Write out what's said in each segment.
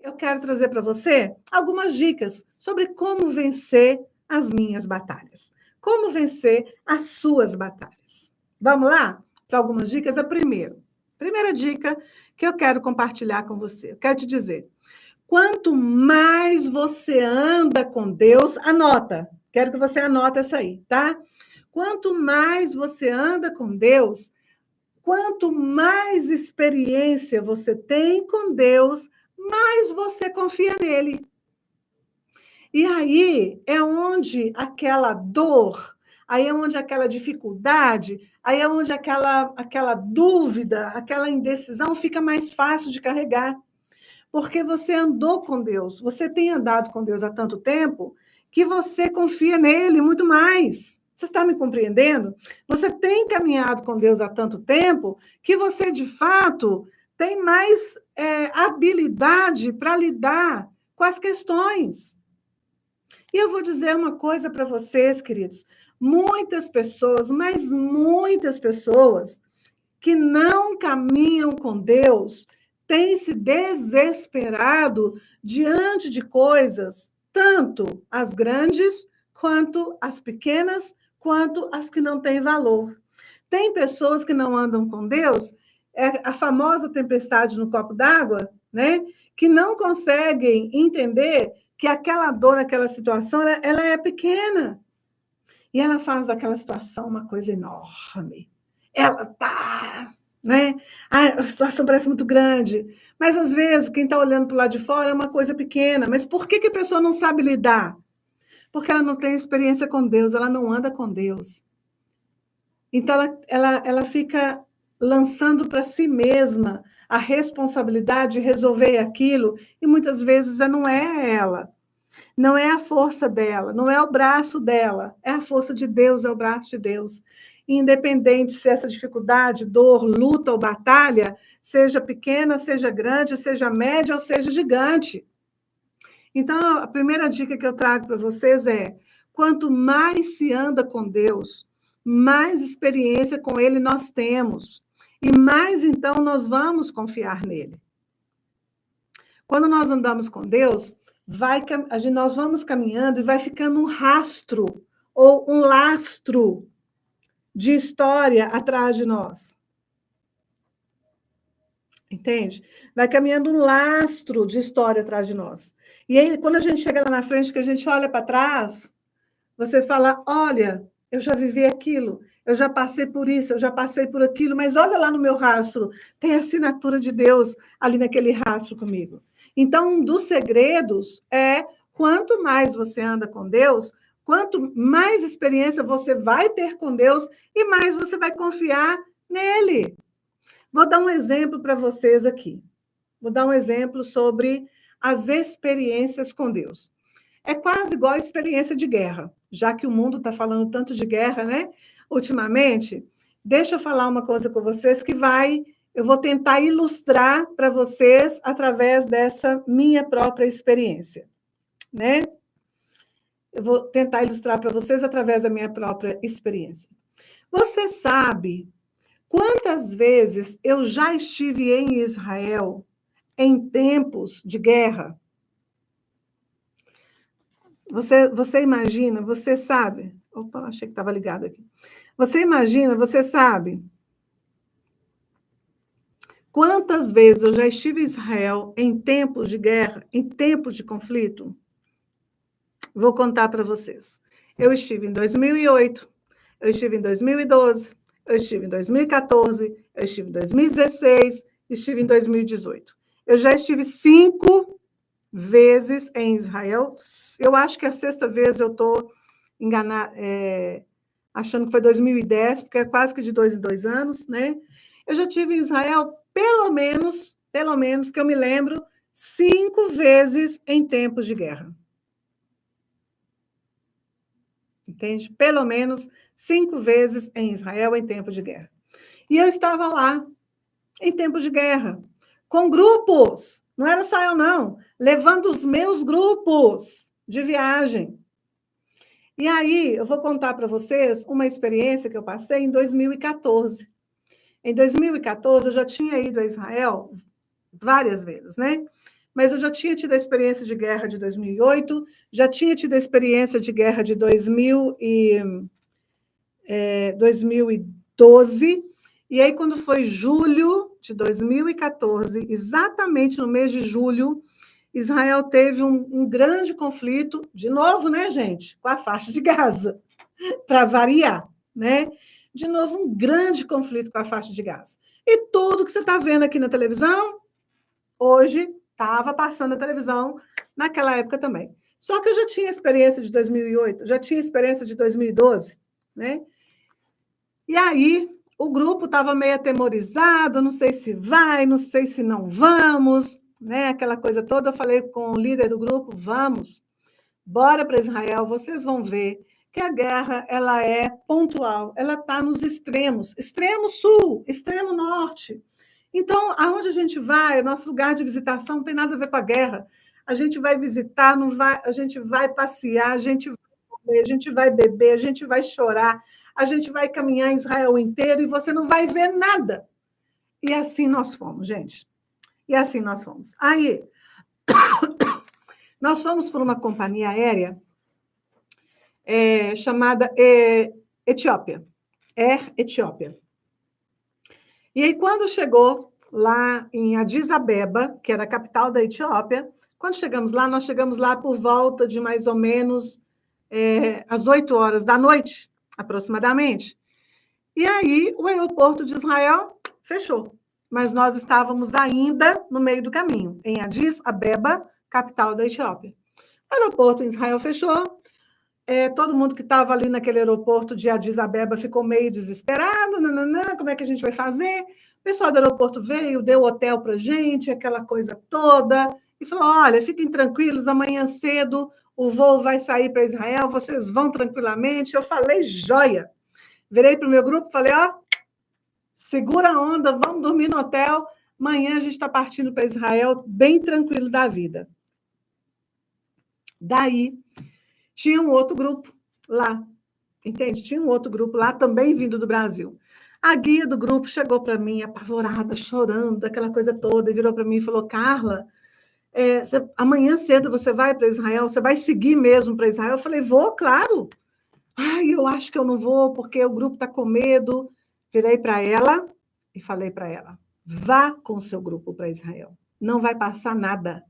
eu quero trazer para você algumas dicas sobre como vencer as minhas batalhas. Como vencer as suas batalhas. Vamos lá? Para algumas dicas. Primeira dica que eu quero compartilhar com você. Eu quero te dizer, quanto mais você anda com Deus, anota. Quero que você anote essa aí, tá? Quanto mais você anda com Deus, quanto mais experiência você tem com Deus, mais você confia nele. E aí é onde aquela dor, aí é onde aquela dificuldade, aí é onde aquela dúvida, aquela indecisão fica mais fácil de carregar. Porque você andou com Deus, você tem andado com Deus há tanto tempo que você confia nele muito mais. Você está me compreendendo? Você tem caminhado com Deus há tanto tempo que você, de fato, tem mais habilidade para lidar com as questões. E eu vou dizer uma coisa para vocês, queridos. Muitas pessoas, mas muitas pessoas que não caminham com Deus têm se desesperado diante de coisas, tanto as grandes, quanto as pequenas, quanto as que não têm valor. Tem pessoas que não andam com Deus, é a famosa tempestade no copo d'água, né? Que não conseguem entender que aquela dor, aquela situação, ela é pequena. E ela faz daquela situação uma coisa enorme. Ela tá, né? A situação parece muito grande. Mas, às vezes, quem está olhando para o lado de fora é uma coisa pequena. Mas por que a pessoa não sabe lidar? Porque ela não tem experiência com Deus, ela não anda com Deus. Então, ela fica lançando para si mesma a responsabilidade de resolver aquilo, e muitas vezes não é ela. Não é a força dela, não é o braço dela, é a força de Deus, é o braço de Deus. Independente se essa dificuldade, dor, luta ou batalha seja pequena, seja grande, seja média ou seja gigante. Então, a primeira dica que eu trago para vocês é: quanto mais se anda com Deus, mais experiência com Ele nós temos. E mais, então, nós vamos confiar nele. Quando nós andamos com Deus, nós vamos caminhando e vai ficando um rastro ou um lastro de história atrás de nós. Entende? Vai caminhando um lastro de história atrás de nós. E aí, quando a gente chega lá na frente, que a gente olha para trás, você fala: olha, eu já vivi aquilo, eu já passei por isso, eu já passei por aquilo, mas olha lá no meu rastro, tem a assinatura de Deus ali naquele rastro comigo. Então, um dos segredos é, quanto mais você anda com Deus, quanto mais experiência você vai ter com Deus e mais você vai confiar nele. Vou dar um exemplo para vocês aqui. Vou dar um exemplo sobre as experiências com Deus. É quase igual a experiência de guerra, já que o mundo está falando tanto de guerra, né? Ultimamente, deixa eu falar uma coisa com vocês eu vou tentar ilustrar para vocês através dessa minha própria experiência, né? Eu vou tentar ilustrar para vocês através da minha própria experiência. Você sabe quantas vezes eu já estive em Israel em tempos de guerra? Você imagina, você sabe... Opa, achei que estava ligado aqui. Você imagina, você sabe quantas vezes eu já estive em Israel em tempos de guerra, em tempos de conflito? Vou contar para vocês. Eu estive em 2008, eu estive em 2012, eu estive em 2014, eu estive em 2016, estive em 2018. Eu já estive 5 vezes em Israel. Eu acho que a 6ª vez eu estou enganada, achando que foi 2010, porque é quase que de 2 em 2 anos, né? Eu já estive em Israel pelo menos que eu me lembro, 5 vezes em tempos de guerra. Entende? Pelo menos 5 vezes em Israel em tempos de guerra. E eu estava lá, em tempos de guerra, com grupos, não era só eu, não, levando os meus grupos de viagem. E aí, eu vou contar para vocês uma experiência que eu passei em 2014. Em 2014, eu já tinha ido a Israel várias vezes, né? mas eu já tinha tido a experiência de guerra de 2008, já tinha tido a experiência de guerra de 2012, e aí quando foi julho de 2014, exatamente no mês de julho, Israel teve um grande conflito, de novo, né, gente, com a faixa de Gaza, para variar, né? De novo, um grande conflito com a faixa de Gaza. E tudo que você está vendo aqui na televisão, hoje, estava passando na televisão naquela época também. Só que eu já tinha experiência de 2008, já tinha experiência de 2012, né? E aí, o grupo estava meio atemorizado, não sei se vai, não sei se não vamos, né? Aquela coisa toda. Eu falei com o líder do grupo, vamos, bora para Israel, vocês vão ver que a guerra ela é pontual, ela está nos extremos, extremo sul, extremo norte. Então, aonde a gente vai, nosso lugar de visitação não tem nada a ver com a guerra. A gente vai visitar, não vai, a gente vai passear, a gente vai comer, a gente vai beber, a gente vai chorar, a gente vai caminhar em Israel inteiro e você não vai ver nada. E assim nós fomos, gente. E assim nós fomos. Aí, nós fomos por uma companhia aérea chamada Etiópia, Air Etiópia. E aí, quando chegou lá em Addis Abeba, que era a capital da Etiópia, quando chegamos lá, nós chegamos lá por volta de mais ou menos às 8 horas da noite, aproximadamente. E aí, o aeroporto de Israel fechou. Mas nós estávamos ainda no meio do caminho, em Addis Abeba, capital da Etiópia. O aeroporto em Israel fechou. Todo mundo que estava ali naquele aeroporto de Addis Abeba ficou meio desesperado, nananã, como é que a gente vai fazer? O pessoal do aeroporto veio, deu hotel para a gente, aquela coisa toda, e falou, olha, fiquem tranquilos, amanhã cedo o voo vai sair para Israel, vocês vão tranquilamente. Eu falei, joia! Virei para o meu grupo, falei, ó, segura a onda, vamos dormir no hotel, amanhã a gente está partindo para Israel, bem tranquilo da vida. Daí, tinha um outro grupo lá, entende? Tinha um outro grupo lá, também vindo do Brasil. A guia do grupo chegou para mim, apavorada, chorando, aquela coisa toda, e virou para mim e falou, Carla, amanhã cedo você vai para Israel? Você vai seguir mesmo para Israel? Eu falei, vou, claro. Ai, eu acho que eu não vou, porque o grupo está com medo. Virei para ela e falei para ela, vá com o seu grupo para Israel. Não vai passar nada.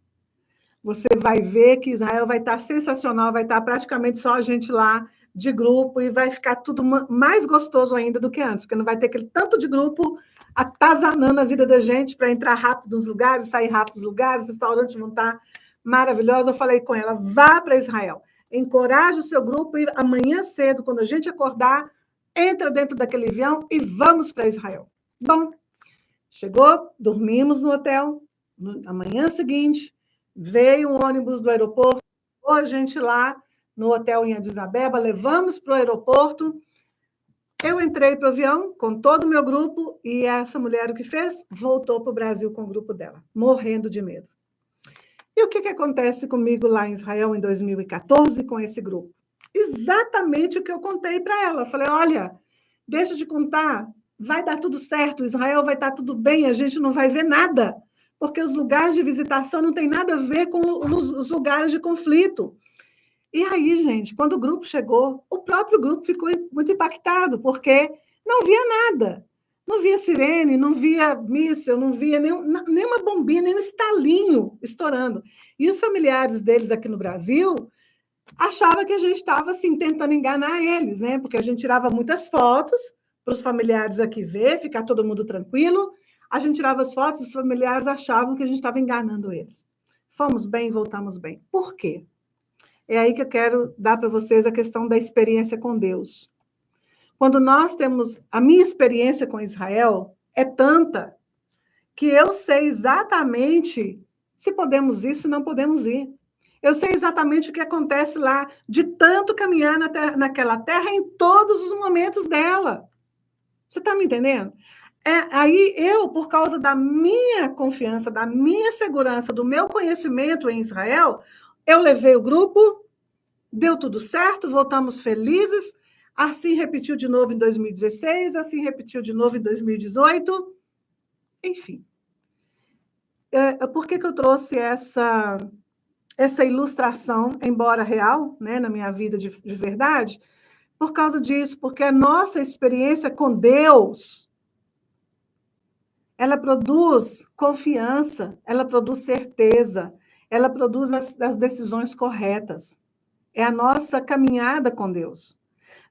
Você vai ver que Israel vai estar sensacional, vai estar praticamente só a gente lá de grupo e vai ficar tudo mais gostoso ainda do que antes, porque não vai ter aquele tanto de grupo atazanando a vida da gente para entrar rápido nos lugares, sair rápido dos lugares, os restaurantes vão estar maravilhosos. Eu falei com ela, vá para Israel, encoraje o seu grupo e amanhã cedo, quando a gente acordar, entra dentro daquele avião e vamos para Israel. Bom, chegou, dormimos no hotel, na manhã seguinte, veio um ônibus do aeroporto, a gente lá no hotel em Addis Abeba, levamos para o aeroporto. Eu entrei para o avião com todo o meu grupo e essa mulher o que fez? Voltou para o Brasil com o grupo dela, morrendo de medo. E o que acontece comigo lá em Israel em 2014 com esse grupo? Exatamente o que eu contei para ela. Eu falei, olha, deixa de contar, vai dar tudo certo, Israel vai estar tudo bem, a gente não vai ver nada, porque os lugares de visitação não tem nada a ver com os lugares de conflito. E aí, gente, quando o grupo chegou, o próprio grupo ficou muito impactado, porque não via nada. Não via sirene, não via míssil, não via nenhuma bombinha, nenhum estalinho estourando. E os familiares deles aqui no Brasil achavam que a gente estava assim, tentando enganar eles, né? Porque a gente tirava muitas fotos para os familiares aqui ver, ficar todo mundo tranquilo. A gente tirava as fotos, os familiares achavam que a gente estava enganando eles. Fomos bem, voltamos bem. Por quê? É aí que eu quero dar para vocês a questão da experiência com Deus. Quando nós temos... A minha experiência com Israel é tanta que eu sei exatamente se podemos ir, se não podemos ir. Eu sei exatamente o que acontece lá, de tanto caminhar naquela terra em todos os momentos dela. Você está me entendendo? Aí eu, por causa da minha confiança, da minha segurança, do meu conhecimento em Israel, eu levei o grupo, deu tudo certo, voltamos felizes, assim repetiu de novo em 2016, assim repetiu de novo em 2018, enfim. Por que eu trouxe essa ilustração, embora real, né, na minha vida de verdade? Por causa disso, porque a nossa experiência com Deus, ela produz confiança, ela produz certeza, ela produz as decisões corretas. É a nossa caminhada com Deus.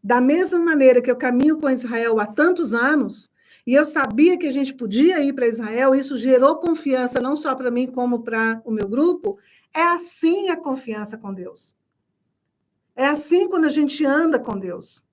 Da mesma maneira que eu caminho com Israel há tantos anos, e eu sabia que a gente podia ir para Israel, isso gerou confiança não só para mim, como para o meu grupo, é assim a confiança com Deus. É assim quando a gente anda com Deus.